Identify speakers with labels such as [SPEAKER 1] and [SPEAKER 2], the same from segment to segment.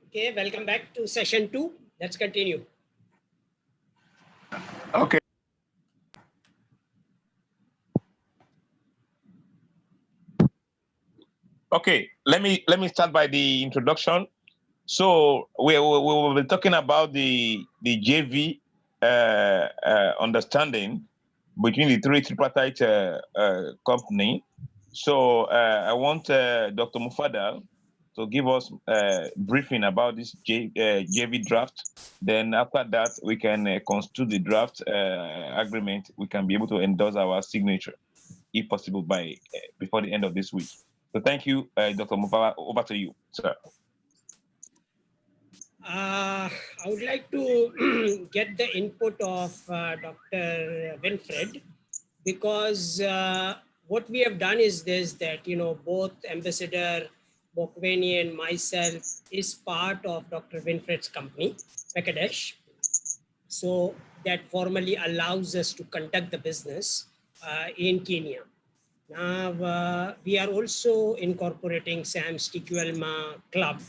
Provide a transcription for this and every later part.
[SPEAKER 1] Okay, welcome back to session 2. Let's continue.
[SPEAKER 2] Okay. Okay, let me start by the introduction. So we will be talking about the JV understanding between the three tripartite company. So I want Dr. Mufadal to give us a briefing about this JV draft. Then after that, we can construe the draft agreement. We can be able to endorse our signature, if possible, by before the end of this week. So thank you, Dr. Mufadal. Over to you, sir.
[SPEAKER 1] I would like to get the input of Dr. Winfred, because what we have done is this, that, both Ambassador Mokweni and myself is part of Dr. Winfred's company, Mekadesh. So that formally allows us to conduct the business in Kenya. Now, we are also incorporating SAMS TQLMA club,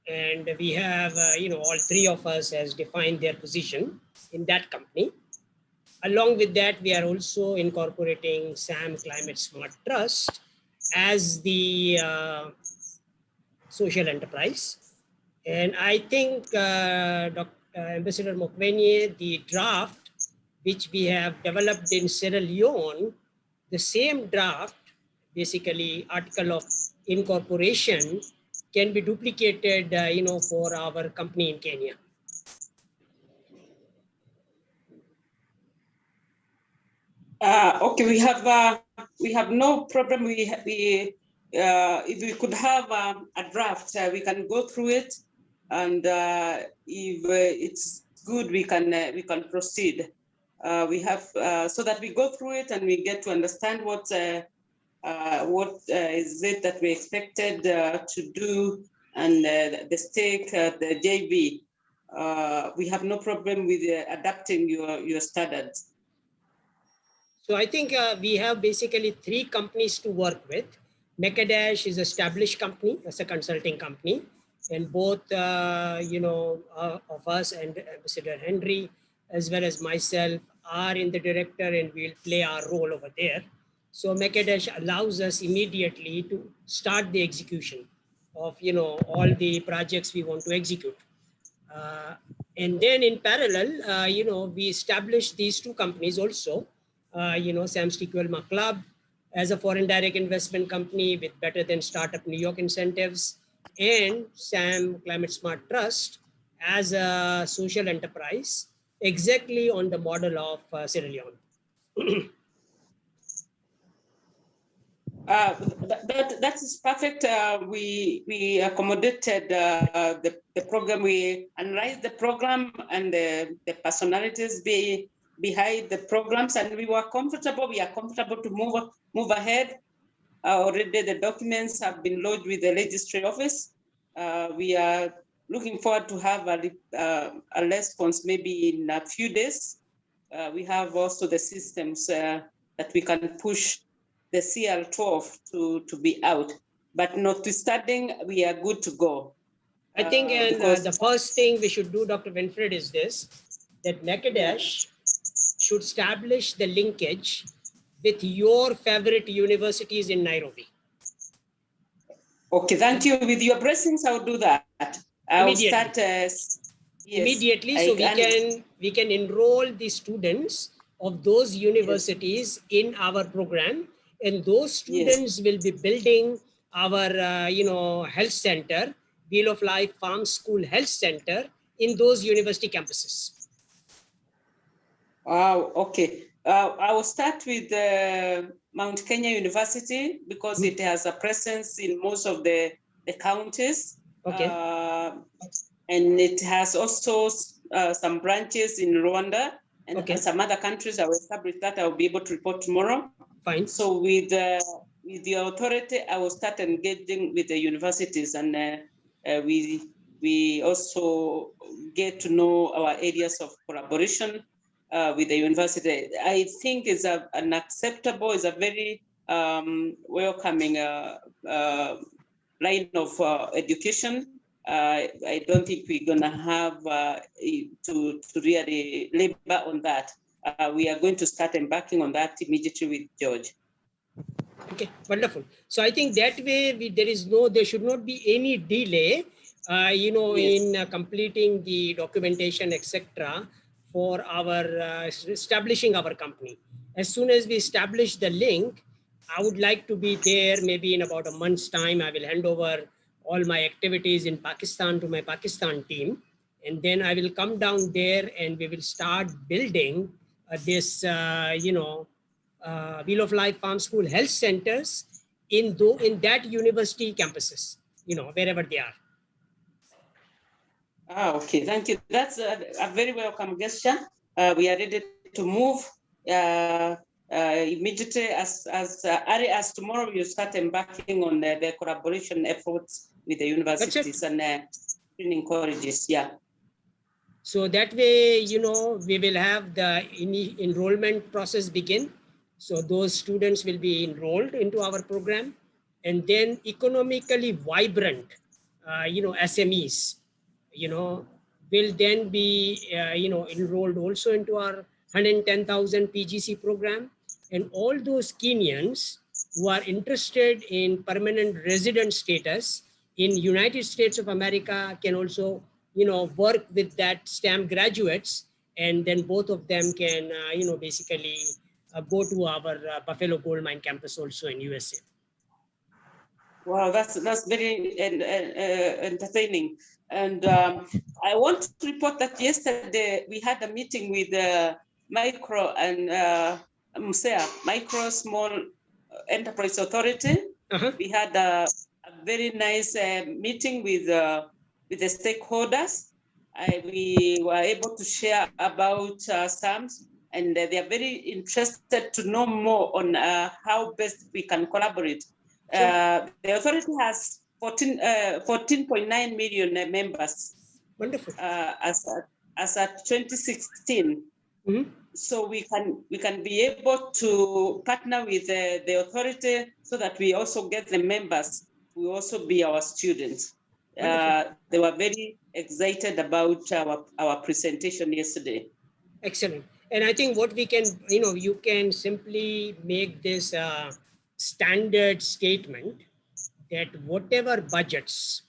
[SPEAKER 1] and we have, all three of us has defined their position in that company. Along with that, we are also incorporating SAM Climate Smart Trust as the social enterprise. And I think Dr. Ambassador Mokwenye, the draft which we have developed in Sierra Leone, the same draft, basically article of incorporation, can be duplicated, for our company in Kenya.
[SPEAKER 3] Okay, we have no problem. If we could have a draft, we can go through it, and if it's good, we can proceed. We have so that we go through it and we get to understand what is it that we expected to do, and the stake, the JV. We have no problem with adapting your standards.
[SPEAKER 1] So I think we have basically three companies to work with. Mekadesh is an established company as a consulting company, and both of us and Ambassador Henry, as well as myself, are in the director, and we'll play our role over there. So Mekadesh allows us immediately to start the execution of all the projects we want to execute. And then in parallel, we established these two companies also. SAMS TQLMA Club as a foreign direct investment company with better than startup New York incentives, and SAM Climate Smart Trust as a social enterprise, exactly on the model of Sierra Leone.
[SPEAKER 3] That is perfect. We accommodated the program. We analyzed the program and the personalities behind the programs, and we were comfortable. We are comfortable to move ahead. Already the documents have been lodged with the registry office. We are looking forward to have a response maybe in a few days. We have also the systems that we can push the CL12 to be out, but notwithstanding, we are good to go.
[SPEAKER 1] I think the first thing we should do, Dr. Winfred, is this, that Mekadesh should establish the linkage with your favorite universities in Nairobi.
[SPEAKER 3] Okay, thank you. With your blessings, I'll do that. I'll start
[SPEAKER 1] immediately, so we can enroll the students of those universities in our program, and those students will be building our health center, Wheel of Life Farm School Health Center, in those university campuses.
[SPEAKER 3] Wow, okay. I will start with Mount Kenya University, because it has a presence in most of the counties.
[SPEAKER 1] Okay.
[SPEAKER 3] And it has also some branches in Rwanda and some other countries. I will establish that. I will be able to report tomorrow.
[SPEAKER 1] Fine.
[SPEAKER 3] So with the authority, I will start engaging with the universities, and we also get to know our areas of collaboration with the university. I think is a very welcoming line of education. I don't think we're gonna have to really labor on that. We are going to start embarking on that immediately with George.
[SPEAKER 1] Okay, wonderful. So I think that way there should not be any delay,
[SPEAKER 3] Yes.
[SPEAKER 1] in completing the documentation, etc., for our establishing our company. As soon as we establish the link, I would like to be there. Maybe in about a month's time, I will hand over all my activities in Pakistan to my Pakistan team, and then I will come down there and we will start building this, Wheel of Life Farm School health centers in that university campuses, wherever they are.
[SPEAKER 3] Okay, thank you. That's a very welcome gesture. We are ready to move immediately as early as tomorrow. You start embarking on the collaboration efforts with the universities and training colleges. Yeah.
[SPEAKER 1] So that way, we will have the enrollment process begin. So those students will be enrolled into our program, and then economically vibrant, SMEs, will then be, enrolled also into our 110,000 PGC program. And all those Kenyans who are interested in permanent resident status in United States of America can also, work with that STEM graduates, and then both of them can, basically go to our Buffalo Gold Mine campus also in USA.
[SPEAKER 3] Wow, that's very entertaining. And I want to report that yesterday we had a meeting with Micro and Micro Small Enterprise Authority. We had a very nice meeting with the stakeholders. We were able to share about SAMS, and they are very interested to know more on how best we can collaborate. The authority has 14.9 million members.
[SPEAKER 1] Wonderful.
[SPEAKER 3] As at 2016. Mm-hmm. So we can be able to partner with the authority so that we also get the members who will also be our students. They were very excited about our presentation yesterday.
[SPEAKER 1] Excellent. And I think what we can, you can simply make this standard statement that whatever budgets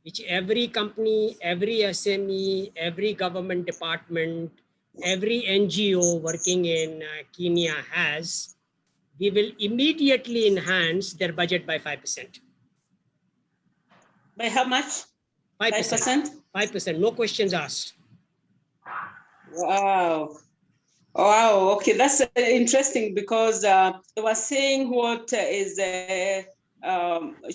[SPEAKER 1] which every company, every SME, every government department, every NGO working in Kenya has, we will immediately enhance their budget by 5%.
[SPEAKER 3] By how much? 5%?
[SPEAKER 1] 5%, no questions asked.
[SPEAKER 3] Wow. Wow, okay, that's interesting because they were saying what is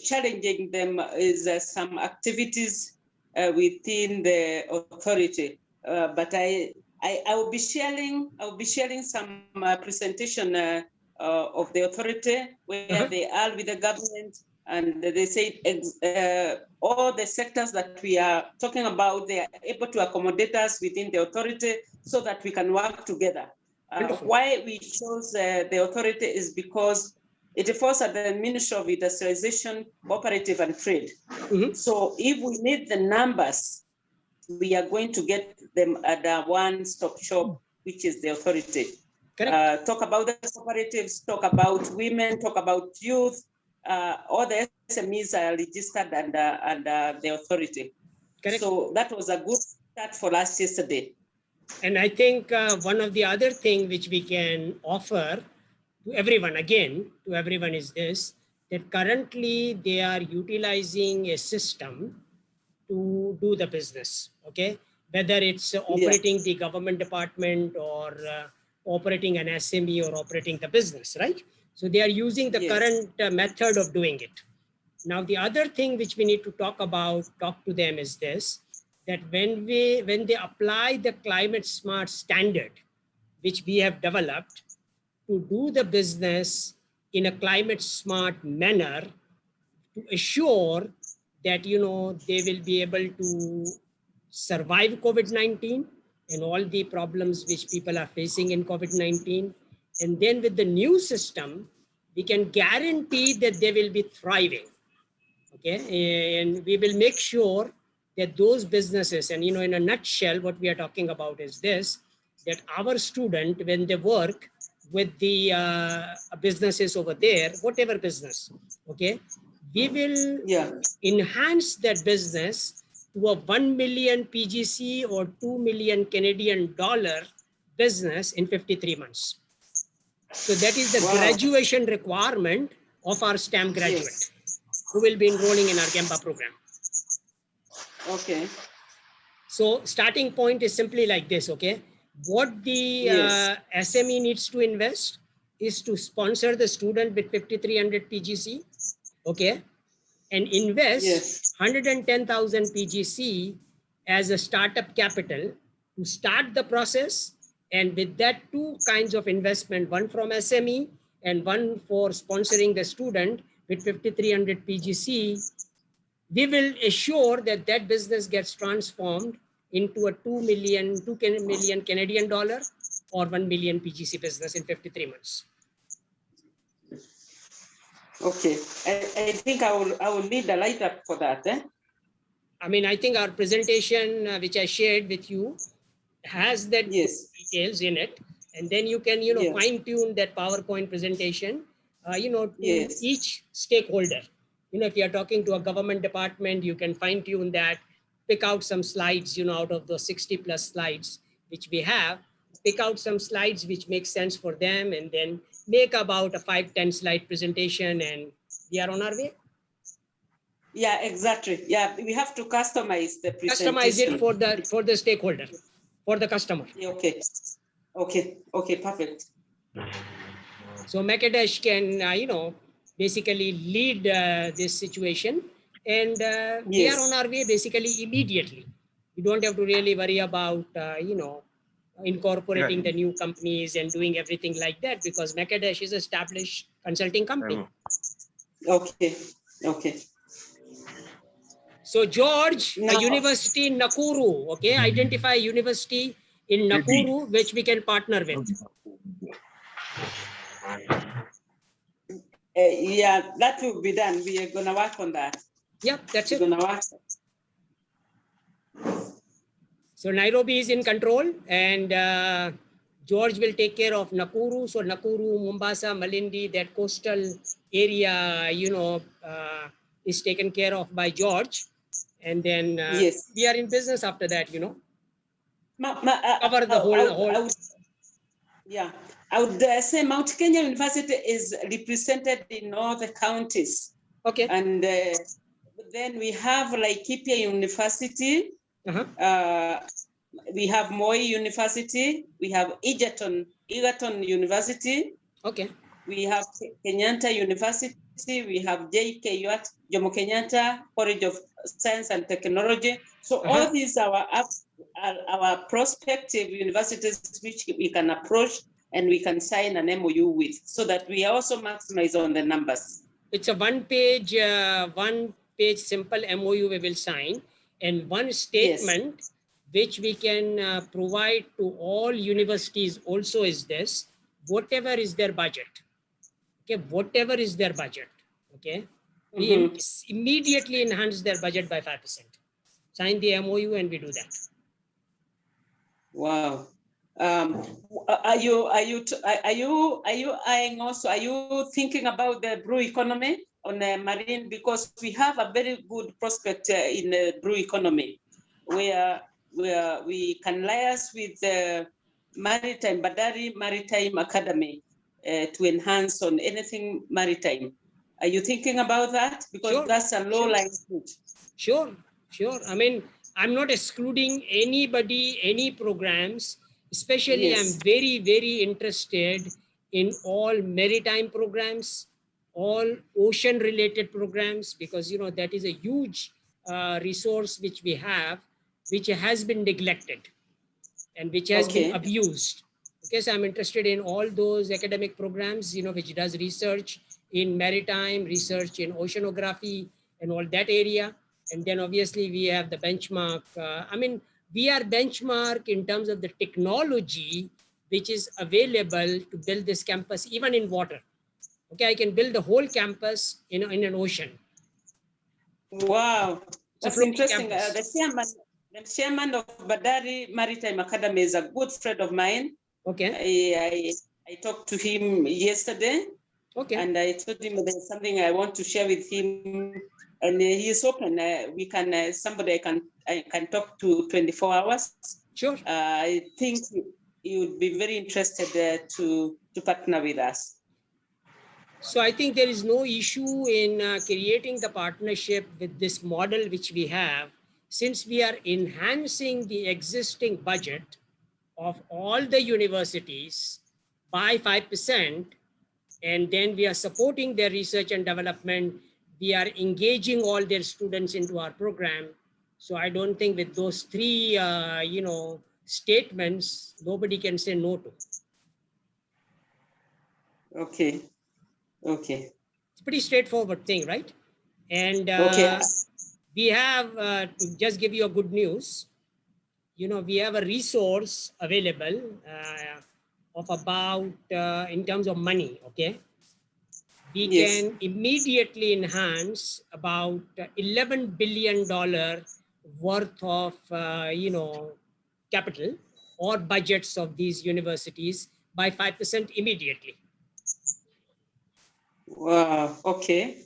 [SPEAKER 3] challenging them is some activities within the authority. But I will be sharing some presentation of the authority where they are with the government, and they say all the sectors that we are talking about, they are able to accommodate us within the authority so that we can work together. Why we chose the authority is because it falls at the Ministry of Industrialization, Cooperative and Trade. Mm-hmm. So if we need the numbers, we are going to get them at a one-stop shop, which is the authority. Talk about the cooperatives, talk about women, talk about youth. All the SMEs are registered under the authority. Correct. So that was a good start for us yesterday.
[SPEAKER 1] And I think one of the other things which we can offer to everyone, is this, that currently they are utilizing a system to do the business, okay? Whether it's operating the government department or operating an SME or operating the business, right? So they are using the current method of doing it. Now, the other thing which we need to talk to them is this, that when they apply the climate smart standard, which we have developed to do the business in a climate smart manner, to assure that, they will be able to survive COVID-19 and all the problems which people are facing in COVID-19. And then with the new system, we can guarantee that they will be thriving. Okay, and we will make sure that those businesses, and in a nutshell, what we are talking about is this, that our student, when they work with the businesses over there, whatever business, okay, we will enhance that business to a 1 million PGC or 2 million Canadian dollar business in 53 months. So that is the graduation requirement of our STEM graduate who will be enrolling in our GEMBA program.
[SPEAKER 3] Okay.
[SPEAKER 1] So starting point is simply like this, okay? What the SME needs to invest is to sponsor the student with 5,300 PGC, okay? And invest 110,000 PGC as a startup capital to start the process. And with that, two kinds of investment, one from SME and one for sponsoring the student with 5,300 PGC, we will assure that that business gets transformed into a 2 million Canadian dollar or 1 million PGC business in 53 months.
[SPEAKER 3] Okay, I think I will need a light up for that.
[SPEAKER 1] I mean, I think our presentation, which I shared with you, has that details in it, and then you can, fine tune that PowerPoint presentation, to each stakeholder. If you are talking to a government department, you can fine tune that, pick out some slides, out of those 60 plus slides which we have, pick out some slides which make sense for them, and then make about a 5-10 slide presentation, and we are on our way.
[SPEAKER 3] Yeah, exactly. Yeah, we have to customize the presentation.
[SPEAKER 1] Customize it for the stakeholder, for the customer.
[SPEAKER 3] Okay. Okay, perfect.
[SPEAKER 1] So Makadesh can, basically lead this situation, and we are on our way basically immediately. You don't have to really worry about, incorporating the new companies and doing everything like that, because Makadesh is an established consulting company.
[SPEAKER 3] Okay.
[SPEAKER 1] So George, a university in Nakuru, okay, identify a university in Nakuru which we can partner with.
[SPEAKER 3] Yeah, that will be done. We are gonna work on that.
[SPEAKER 1] Yep, that's it.
[SPEAKER 3] We're gonna work.
[SPEAKER 1] So Nairobi is in control, and George will take care of Nakuru. So Nakuru, Mombasa, Malindi, that coastal area, is taken care of by George. And then we are in business after that, cover the whole.
[SPEAKER 3] I would say Mount Kenya University is represented in all the counties.
[SPEAKER 1] Okay.
[SPEAKER 3] And then we have Laikipia University. We have Moi University. We have Egerton University.
[SPEAKER 1] Okay.
[SPEAKER 3] We have Kenyatta University. We have JKU, Jomo Kenyatta College of Science and Technology. So all these are our prospective universities which we can approach and we can sign an MOU with, so that we also maximize on the numbers.
[SPEAKER 1] It's a one-page simple MOU we will sign, and one statement which we can provide to all universities also is this: whatever is their budget. Okay, whatever is their budget, okay, we immediately enhance their budget by 5%. Sign the MOU and we do that.
[SPEAKER 3] Wow. Are you thinking about the blue economy on the marine? Because we have a very good prospect in the blue economy, where we can liaise with the Badari Maritime Academy to enhance on anything maritime. Are you thinking about that? Because that's a low-lying fruit.
[SPEAKER 1] Sure. I mean, I'm not excluding anybody, any programs. Especially, I'm very, very interested in all maritime programs, all ocean-related programs, because, that is a huge resource which we have, which has been neglected and which has been abused. Okay, so I'm interested in all those academic programs, which does research in maritime, research in oceanography and all that area. And then obviously we have the benchmark. We are benchmark in terms of the technology which is available to build this campus, even in water. Okay, I can build the whole campus in an ocean.
[SPEAKER 3] Wow.
[SPEAKER 1] It's a
[SPEAKER 3] That's
[SPEAKER 1] floating
[SPEAKER 3] interesting.
[SPEAKER 1] campus.
[SPEAKER 3] The chairman of Badari Maritime Academy is a good friend of mine.
[SPEAKER 1] Okay.
[SPEAKER 3] I talked to him yesterday.
[SPEAKER 1] Okay.
[SPEAKER 3] And I told him there's something I want to share with him, and he is open. We can somebody I can talk to 24 hours.
[SPEAKER 1] Sure.
[SPEAKER 3] I think he would be very interested to partner with us.
[SPEAKER 1] So I think there is no issue in creating the partnership with this model which we have, since we are enhancing the existing budget of all the universities by 5%, and then we are supporting their research and development. We are engaging all their students into our program. So I don't think with those three, statements, nobody can say no to.
[SPEAKER 3] Okay.
[SPEAKER 1] It's a pretty straightforward thing, right? And
[SPEAKER 3] Okay.
[SPEAKER 1] we have, to just give you a good news, we have a resource available of about, in terms of money, okay? We can immediately enhance about $11 billion worth of, capital or budgets of these universities by 5% immediately.
[SPEAKER 3] Wow. Okay.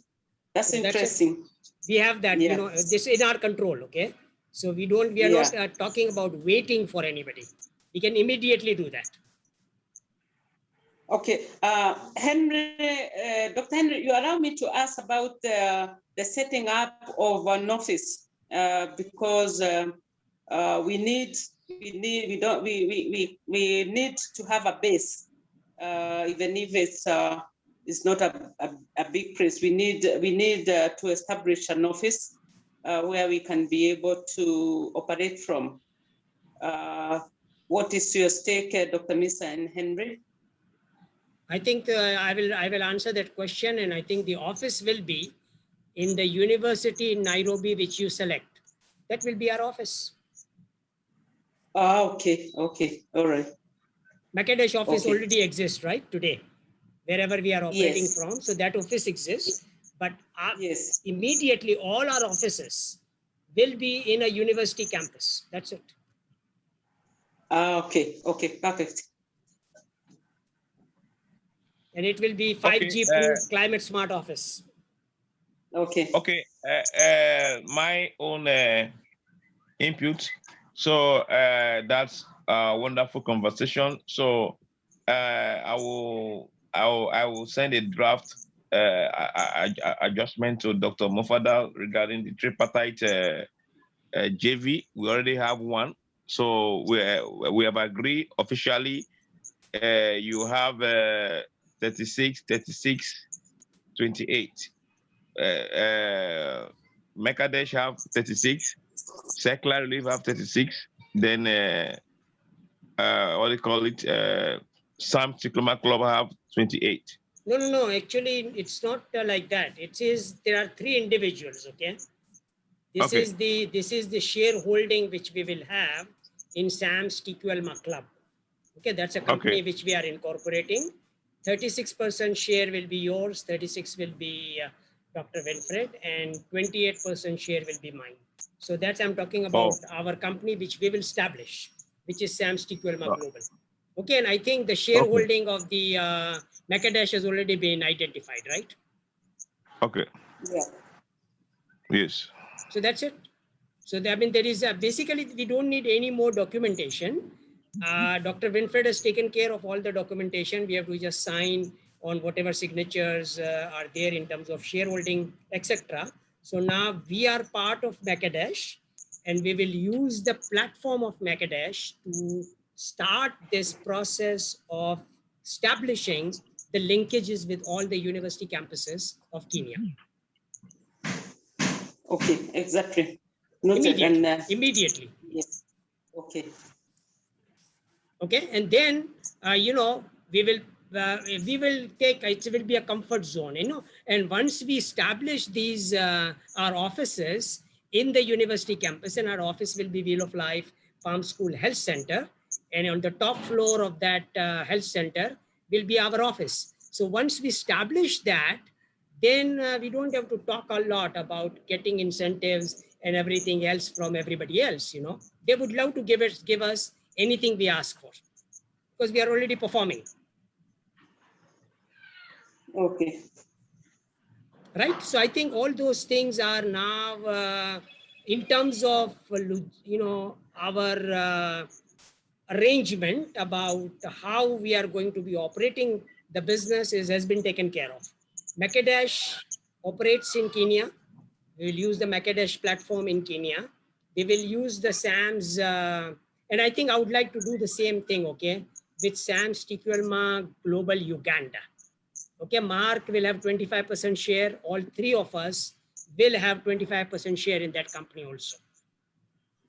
[SPEAKER 3] That's
[SPEAKER 1] So
[SPEAKER 3] interesting.
[SPEAKER 1] We have that, this in our control. Okay. So we are not talking about waiting for anybody. We can immediately do that.
[SPEAKER 3] Okay. Henry, Dr. Henry, you allow me to ask about the setting up of an office because we need to have a base, even if it's not a big place. We need to establish an office where we can be able to operate from. What is your stake, Dr. Misa and Henry?
[SPEAKER 1] I think I will answer that question, and I think the office will be in the university in Nairobi, which you select. That will be our office.
[SPEAKER 3] Okay. All right.
[SPEAKER 1] Bangladesh office already exists, right, today, wherever we are operating from. So that office exists, but immediately all our offices will be in a university campus. That's it.
[SPEAKER 3] Okay, perfect.
[SPEAKER 1] And it will be 5G proof, climate smart office.
[SPEAKER 3] Okay.
[SPEAKER 2] My own input. So that's a wonderful conversation. So I will send a draft adjustment to Dr. Mofadal regarding the tripartite JV. We already have one. So we have agreed officially. You have 36, 28. Mekadesh have 36. Secular Relief have 36. Then what do you call it? SAMS TQLMA Club have 28.
[SPEAKER 1] No. Actually, it's not like that. It is there are 3 individuals. Okay. This is the shareholding which we will have in SAMS TQLMA Club. Okay, that's a company which we are incorporating. 36% share will be yours. 36 will be Dr. Winfred, and 28% share will be mine. So that's I'm talking about our company which we will establish, which is SAMS TQLMA Global. Okay, and I think the shareholding of the Mekadesh has already been identified, right?
[SPEAKER 2] Okay.
[SPEAKER 3] Yeah.
[SPEAKER 2] Yes.
[SPEAKER 1] So that's it. So there is basically we don't need any more documentation. Dr. Winfred has taken care of all the documentation. We have to just sign on whatever signatures are there in terms of shareholding, etc. So now we are part of Mekadesh, and we will use the platform of Mekadesh to start this process of establishing the linkages with all the university campuses of Kenya.
[SPEAKER 3] Okay, exactly.
[SPEAKER 1] Immediately.
[SPEAKER 3] Yes. Okay.
[SPEAKER 1] Okay, and then we will take it will be a comfort zone, and once we establish these our offices in the university campus, and our office will be Wheel of Life Farm School Health Center, and on the top floor of that health center will be our office. So once we establish that, then we don't have to talk a lot about getting incentives and everything else from everybody else, they would love to give us anything we ask for, because we are already performing.
[SPEAKER 3] Okay.
[SPEAKER 1] Right. So I think all those things are now in terms of, our arrangement about how we are going to be operating the business has been taken care of. Macadash operates in Kenya. We will use the Macadash platform in Kenya. They will use the SAMS, and I think I would like to do the same thing, okay, with SAMS TQLMA Global Uganda. Okay, Mark will have 25% share. All three of us will have 25% share in that company also.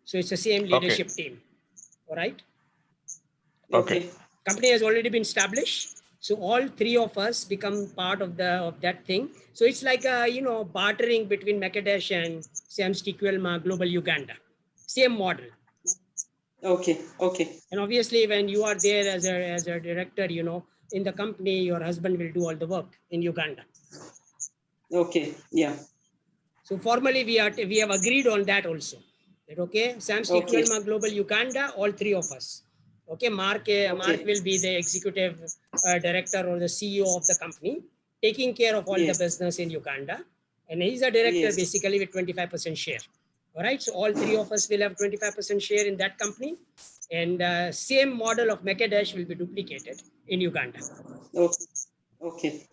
[SPEAKER 1] So it's the same leadership team. All right.
[SPEAKER 3] Okay.
[SPEAKER 1] Company has already been established. So all three of us become part of that thing. So it's like a bartering between Macadash and SAMS TQLMA Global Uganda. Same model.
[SPEAKER 3] Okay. Okay.
[SPEAKER 1] And obviously, when you are there as a director, in the company, your husband will do all the work in Uganda.
[SPEAKER 3] Okay. Yeah.
[SPEAKER 1] So formally, we have agreed on that also. That okay, SAMS TQLMA Global Uganda, all three of us. Okay, Mark will be the executive director or the CEO of the company, taking care of all the business in Uganda, and he's a director basically with 25% share. All right, so all three of us will have 25% share in that company, and same model of Macadash will be duplicated in Uganda.
[SPEAKER 3] Okay. Okay.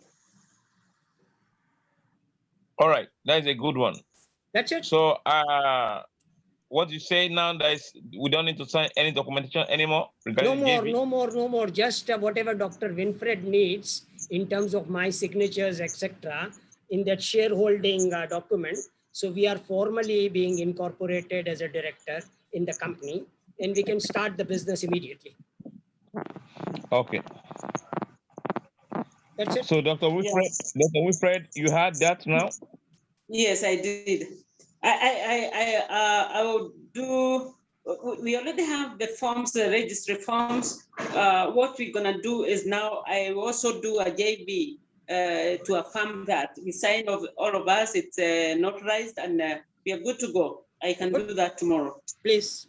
[SPEAKER 2] All right, that is a good one.
[SPEAKER 1] That's it.
[SPEAKER 2] So, what you say now that we don't need to sign any documentation anymore?
[SPEAKER 1] No more. Just whatever Dr. Winfred needs in terms of my signatures, etc., in that shareholding document. So we are formally being incorporated as a director in the company, and we can start the business immediately.
[SPEAKER 2] Okay.
[SPEAKER 1] That's it.
[SPEAKER 2] So, Dr. Winfred, you had that now?
[SPEAKER 3] Yes, I did. I will do. We already have the forms, the registry forms. What we're gonna do is now I also do a JV to affirm that we sign all of us. It's notarized, and we are good to go. I can do that tomorrow.
[SPEAKER 1] Please.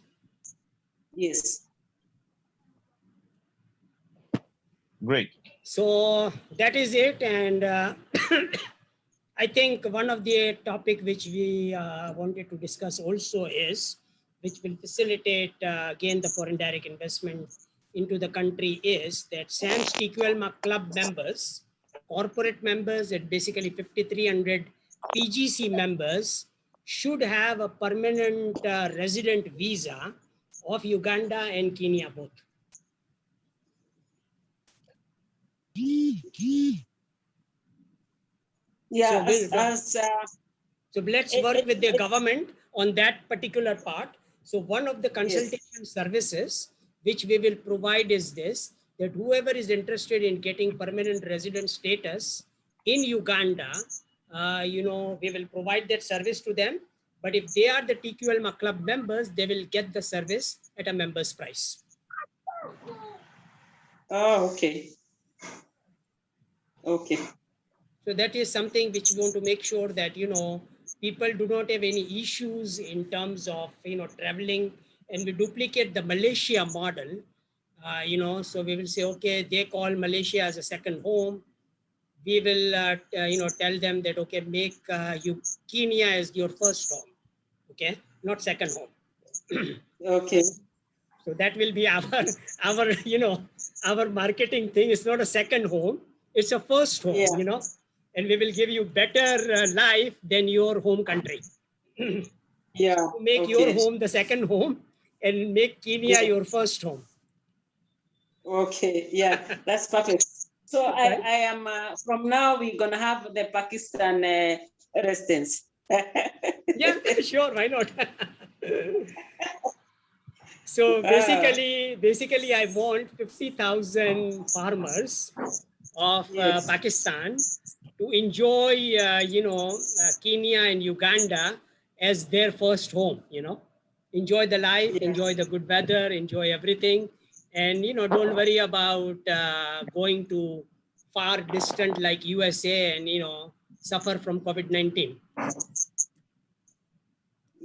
[SPEAKER 3] Yes.
[SPEAKER 2] Great.
[SPEAKER 1] So that is it, and I think one of the topic which we wanted to discuss also is, which will facilitate again the foreign direct investment into the country, is that SAMS TQLMA club members, corporate members, at basically 5,300 PGC members should have a permanent resident visa of Uganda and Kenya both.
[SPEAKER 3] Yeah.
[SPEAKER 1] So let's work with the government on that particular part. So one of the consultation services which we will provide is this, that whoever is interested in getting permanent resident status in Uganda, we will provide that service to them. But if they are the TQLMA club members, they will get the service at a member's price.
[SPEAKER 3] Oh, okay. Okay.
[SPEAKER 1] So that is something which we want to make sure that, people do not have any issues in terms of, traveling, and we duplicate the Malaysia model, so we will say, okay, they call Malaysia as a second home. We will, tell them that, okay, make Kenya as your first home, okay, not second home.
[SPEAKER 3] Okay.
[SPEAKER 1] So that will be our marketing thing. It's not a second home, it's a first home, and we will give you better life than your home country.
[SPEAKER 3] Yeah.
[SPEAKER 1] To make your home the second home and make Kenya your first home.
[SPEAKER 3] Okay, yeah, that's perfect. So I am, from now, we're going to have the Pakistan residents.
[SPEAKER 1] Yeah, sure, why not? So basically, I want 50,000 farmers of Pakistan to enjoy, Kenya and Uganda as their first home, enjoy the life, enjoy the good weather, enjoy everything. And, don't worry about going to far distant like USA and, suffer from COVID-19.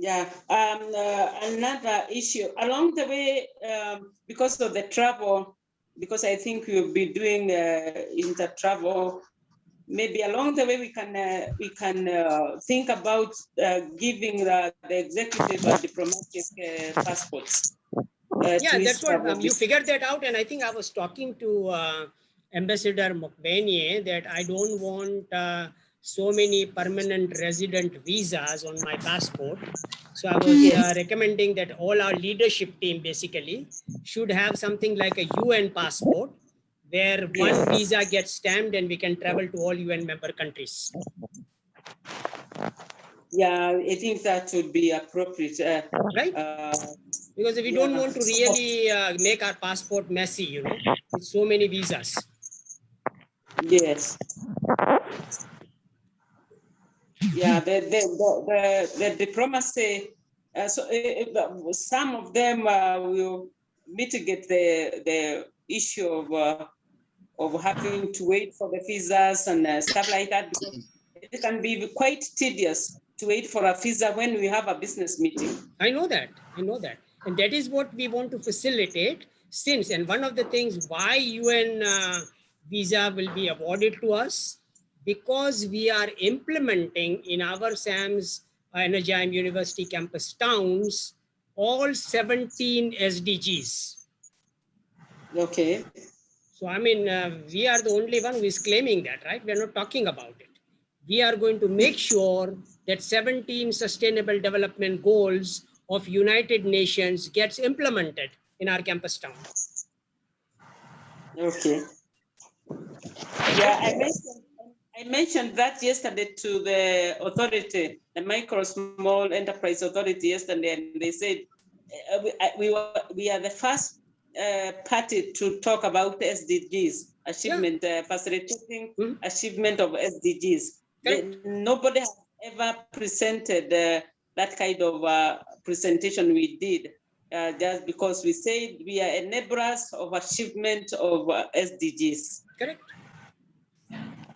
[SPEAKER 3] Yeah, another issue along the way, because of the travel, because I think we'll be doing inter-travel, maybe along the way we can think about giving the executive diplomatic passports
[SPEAKER 1] Yeah,
[SPEAKER 3] to his
[SPEAKER 1] that's what
[SPEAKER 3] travel.
[SPEAKER 1] you figured that out. And I think I was talking to Ambassador Mokbenye that I don't want so many permanent resident visas on my passport. So I was
[SPEAKER 3] Yes.
[SPEAKER 1] recommending that all our leadership team basically should have something like a UN passport where one
[SPEAKER 3] Yes.
[SPEAKER 1] visa gets stamped and we can travel to all UN member countries.
[SPEAKER 3] Yeah, I think that would be appropriate.
[SPEAKER 1] Right? Because we don't want to really make our passport messy, you know, with so many visas.
[SPEAKER 3] Yes. Yeah, the diplomacy. Some of them will mitigate the issue of having to wait for the visas and stuff like that, because it can be quite tedious to wait for a visa when we have a business meeting.
[SPEAKER 1] I know that. And that is what we want to facilitate since. And one of the things why UN visa will be awarded to us, because we are implementing in our SAMS Energym University campus towns all 17 SDGs.
[SPEAKER 3] Okay.
[SPEAKER 1] So, I mean, we are the only one who is claiming that, right? We're not talking about it. We are going to make sure that 17 sustainable development goals of United Nations gets implemented in our campus town.
[SPEAKER 3] Okay. Yeah, I mentioned that yesterday to the authority, the micro small enterprise authority yesterday, and they said we are the first party to talk about SDGs achievement, facilitating achievement of SDGs. Nobody has ever presented that kind of presentation we did. Just because we said we are enablers of achievement of SDGs.
[SPEAKER 1] Correct.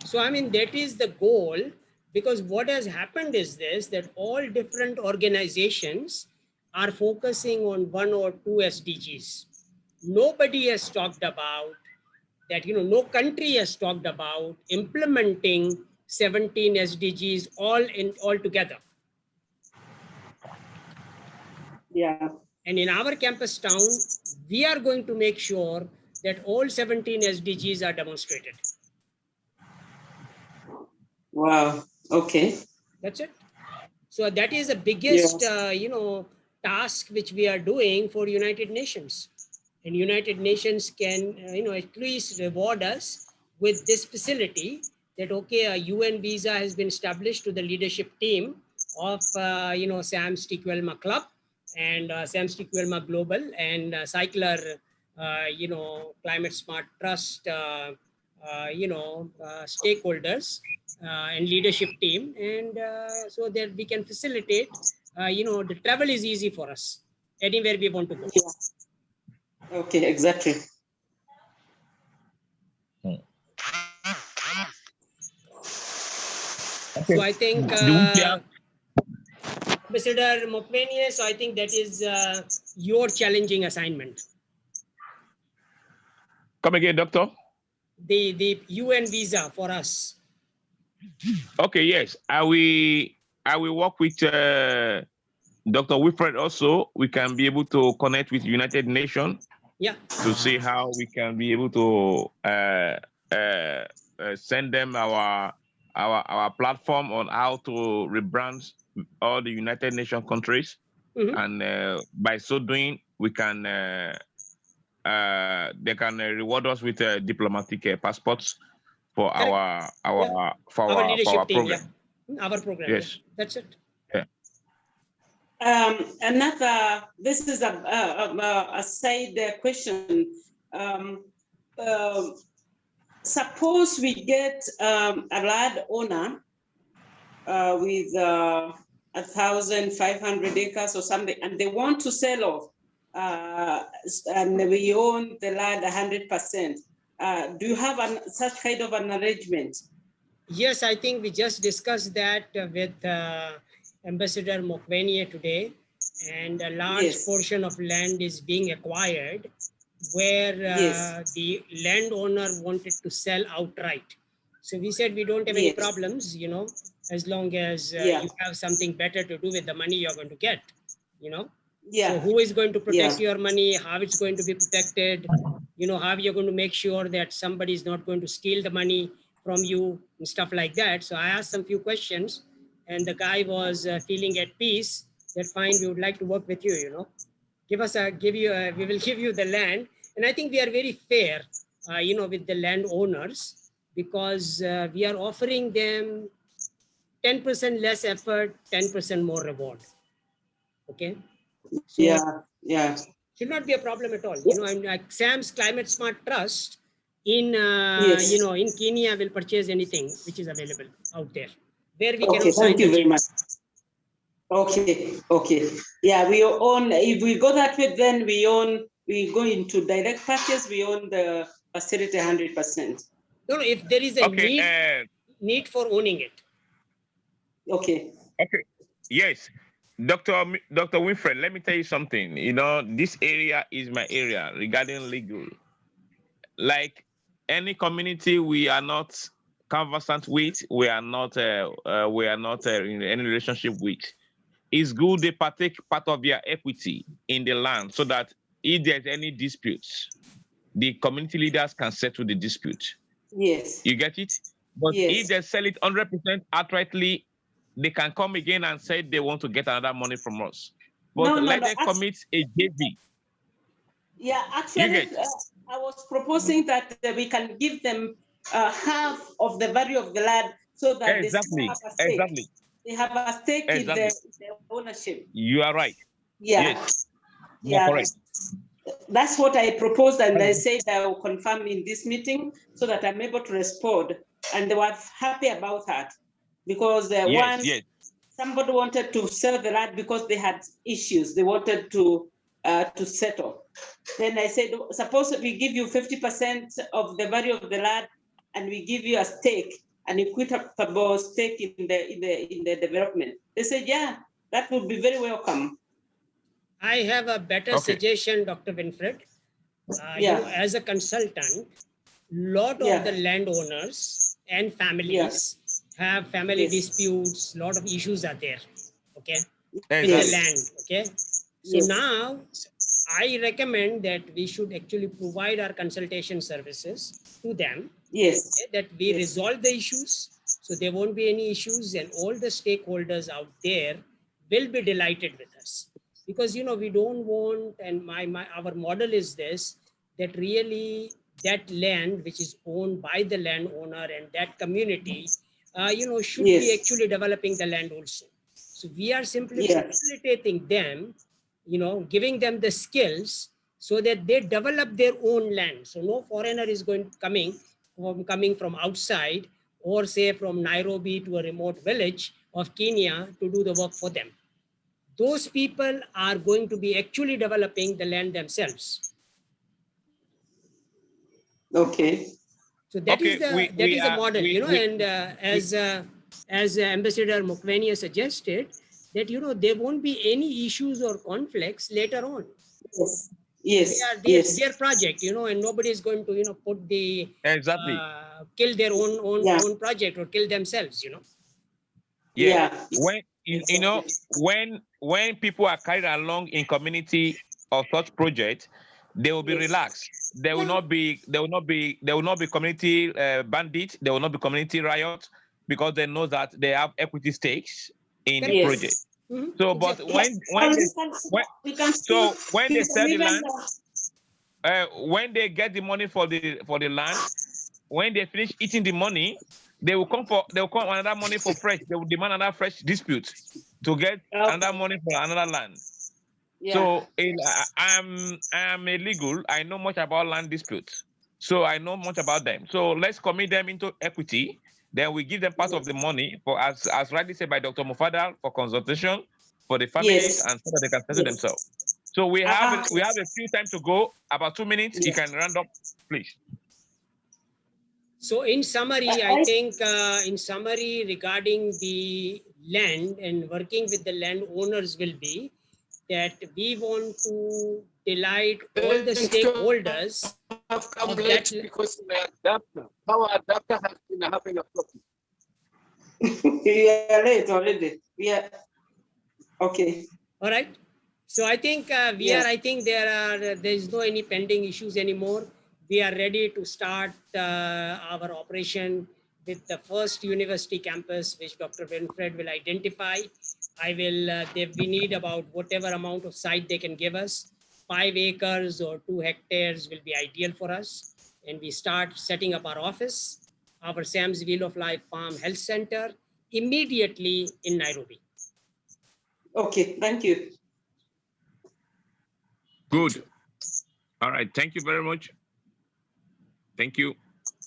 [SPEAKER 1] So, I mean, that is the goal, because what has happened is this, that all different organizations are focusing on one or two SDGs. Nobody has talked about that, you know, no country has talked about implementing 17 SDGs all together.
[SPEAKER 3] Yeah.
[SPEAKER 1] And in our campus town, we are going to make sure that all 17 SDGs are demonstrated.
[SPEAKER 3] Wow. Okay.
[SPEAKER 1] That's it. So that is the biggest, you know, task which we are doing for United Nations. And United Nations can, you know, at least reward us with this facility that, okay, a UN visa has been established to the leadership team of, you know, SAMS TQLMA Club and SAMS TQLMA Global and Cycler, you know, Climate Smart Trust, you know, stakeholders and leadership team. And so that we can facilitate, you know, the travel is easy for us anywhere we want to go.
[SPEAKER 3] Yeah. Okay, exactly.
[SPEAKER 1] So I think Ambassador Mokbenye, so I think that is your challenging assignment.
[SPEAKER 2] Come again, Doctor?
[SPEAKER 1] The UN visa for us.
[SPEAKER 2] Okay, yes. I will work with Dr. Wilfred also. We can be able to connect with United Nations.
[SPEAKER 1] Yeah.
[SPEAKER 2] To see how we can be able to send them our platform on how to rebrand all the United Nations countries, and by so doing, we can they can reward us with diplomatic passports for our
[SPEAKER 1] leadership team,
[SPEAKER 2] program.
[SPEAKER 1] Our program.
[SPEAKER 2] Yes,
[SPEAKER 1] that's it.
[SPEAKER 2] Yeah.
[SPEAKER 3] Another, this is a side question. Suppose we get a land owner with 1,500 acres or something, and they want to sell off, and we own the land 100%. Do you have such kind of an arrangement?
[SPEAKER 1] Yes, I think we just discussed that with Ambassador Mokwenie today, and a large portion of land is being acquired where the landowner wanted to sell outright. So we said we don't have any problems, you know, as long as you have something better to do with the money you're going to get, you know. So who is going to protect your money, how it's going to be protected, you know, how you're going to make sure that somebody is not going to steal the money from you and stuff like that. So I asked some few questions, and the guy was feeling at peace that fine, we would like to work with you, you know. We will give you the land. And I think we are very fair, you know, with the landowners, because we are offering them 10% less effort, 10% more reward. Okay. So should not be a problem at all. You know, and like SAMS Climate Smart Trust in, you know, in Kenya will purchase anything which is available out there, where we cannot sign the
[SPEAKER 3] very
[SPEAKER 1] check.
[SPEAKER 3] much. Okay. Yeah, we own, if we go that way, then we go into direct purchase, we own the facility 100%.
[SPEAKER 1] No, if there is a need for owning it.
[SPEAKER 2] Okay. Yes. Dr. Winfred, let me tell you something. You know, this area is my area regarding legal. Like any community we are not conversant with, we are not in any relationship with. It's good they partake part of their equity in the land so that if there's any disputes, the community leaders can settle the dispute.
[SPEAKER 3] Yes.
[SPEAKER 2] You get it? But if they sell it 100% outrightly, they can come again and say they want to get another money from us. But let them commit a JV.
[SPEAKER 3] Yeah, actually, I was proposing that we can give them half of the value of the land so that they still have a stake. They have a stake in the ownership.
[SPEAKER 2] You are right.
[SPEAKER 3] Yes.
[SPEAKER 2] Yeah. Correct.
[SPEAKER 3] That's what I proposed, and they said I will confirm in this meeting so that I'm able to respond. And they were happy about that because somebody wanted to sell the land because they had issues. They wanted to settle. Then I said, suppose we give you 50% of the value of the land, and we give you a stake, an equitable stake in the development. They said, yeah, that would be very welcome.
[SPEAKER 1] I have a better suggestion, Dr. Winfred. You know, as a consultant, lot of the landowners and families have family disputes, lot of issues are there, okay, with the land, okay. So now I recommend that we should actually provide our consultation services to them, okay, that we resolve the issues, so there won't be any issues, and all the stakeholders out there will be delighted with us. Because, you know, we don't want, and our model is this, that really that land which is owned by the landowner and that community, you know, should be actually developing the land also. So we are simply facilitating them, you know, giving them the skills so that they develop their own land. So no foreigner is coming from outside, or say from Nairobi to a remote village of Kenya to do the work for them. Those people are going to be actually developing the land themselves.
[SPEAKER 3] Okay.
[SPEAKER 1] So that is the model, you know, and as Ambassador Mokwenie suggested, that, you know, there won't be any issues or conflicts later on. It's their project, you know, and nobody is going to, you know, put the kill their own project or kill themselves, you know.
[SPEAKER 2] When you know, when people are carried along in community of such project, they will be relaxed. There will not be community bandits. There will not be community riots, because they know that they have equity stakes in the project. So, but when they sell the land, when they get the money for the land, when they finish eating the money, they will come another money for fresh. They will demand another fresh dispute to get another money for another land. So I'm a legal. I know much about land disputes, so I know much about them. So let's commit them into equity. Then we give them part of the money for, as rightly said by Dr. Mufadal, for consultation for the families and so that they can settle themselves. So we have a few time to go, about 2 minutes. You can round up, please.
[SPEAKER 1] So in summary, I think in summary regarding the land and working with the landowners will be that we want to delight all the stakeholders
[SPEAKER 4] I've come
[SPEAKER 1] of
[SPEAKER 4] late
[SPEAKER 1] that.
[SPEAKER 4] because my adapter, power adapter has been having a problem.
[SPEAKER 3] We are late already. We are okay.
[SPEAKER 1] All right. So I think I think there is no any pending issues anymore. We are ready to start our operation with the first university campus, which Dr. Winfred will identify. We need about whatever amount of site they can give us. 5 acres or 2 hectares will be ideal for us. And we start setting up our office, our SAMS Wheel of Life Farm Health Center immediately in Nairobi.
[SPEAKER 3] Okay, thank you.
[SPEAKER 2] Good. All right. Thank you very much. Thank you.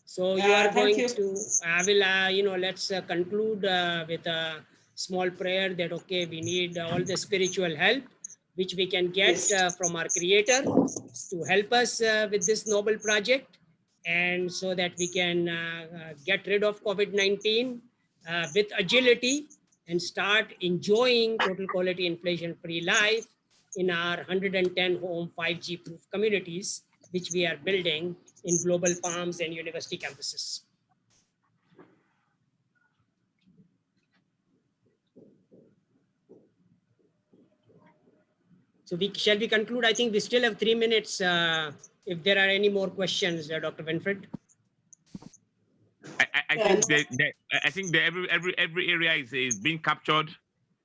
[SPEAKER 1] So you are going
[SPEAKER 3] you.
[SPEAKER 1] to, I will, let's conclude with a small prayer that, okay, we need all the spiritual help, which we can get from our creator to help us with this noble project. And so that we can get rid of COVID-19 with agility and start enjoying total quality inflation-free life in our 110 home 5G proof communities, which we are building in global farms and university campuses. So shall we conclude? I think we still have 3 minutes. If there are any more questions, Dr. Winfred.
[SPEAKER 2] I think every area is being captured,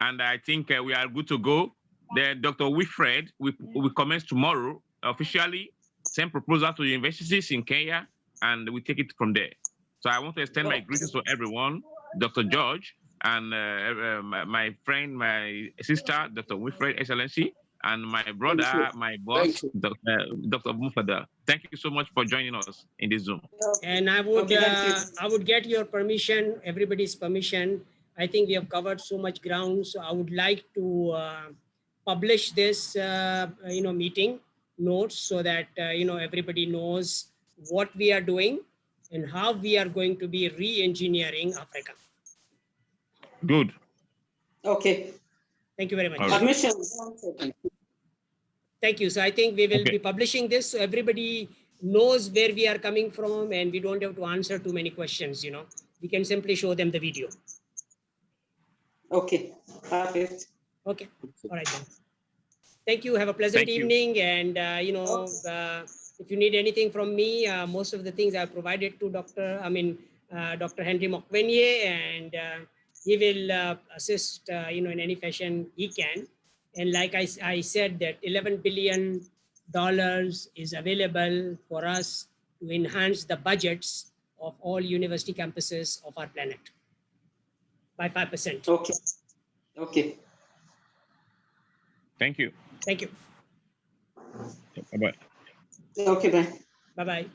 [SPEAKER 2] and I think we are good to go. Dr. Winfred, we commence tomorrow officially, send proposal to universities in Kenya, and we take it from there. So I want to extend my greetings to everyone, Dr. George, and my friend, my sister, Dr. Winfred, Excellency, and my brother, my boss, Dr. Mufada. Thank you so much for joining us in this Zoom.
[SPEAKER 1] And I would get your permission, everybody's permission. I think we have covered so much ground, so I would like to publish this, meeting notes so that everybody knows what we are doing and how we are going to be re-engineering Africa.
[SPEAKER 2] Good.
[SPEAKER 3] Okay.
[SPEAKER 1] Thank you very much.
[SPEAKER 2] All right.
[SPEAKER 3] Permission.
[SPEAKER 1] Thank you. So I think we will be publishing this so everybody knows where we are coming from and we don't have to answer too many questions, We can simply show them the video.
[SPEAKER 3] Okay, perfect.
[SPEAKER 1] Okay. All right then. Thank you. Have a pleasant evening. And, if you need anything from me, most of the things I've provided to Dr. Henry Mokwenye, and he will assist, in any fashion he can. And like I said, that $11 billion is available for us to enhance the budgets of all university campuses of our planet by 5%.
[SPEAKER 3] Okay. Okay.
[SPEAKER 2] Thank you.
[SPEAKER 1] Thank you.
[SPEAKER 2] Bye-bye.
[SPEAKER 3] Okay, bye.
[SPEAKER 1] Bye-bye.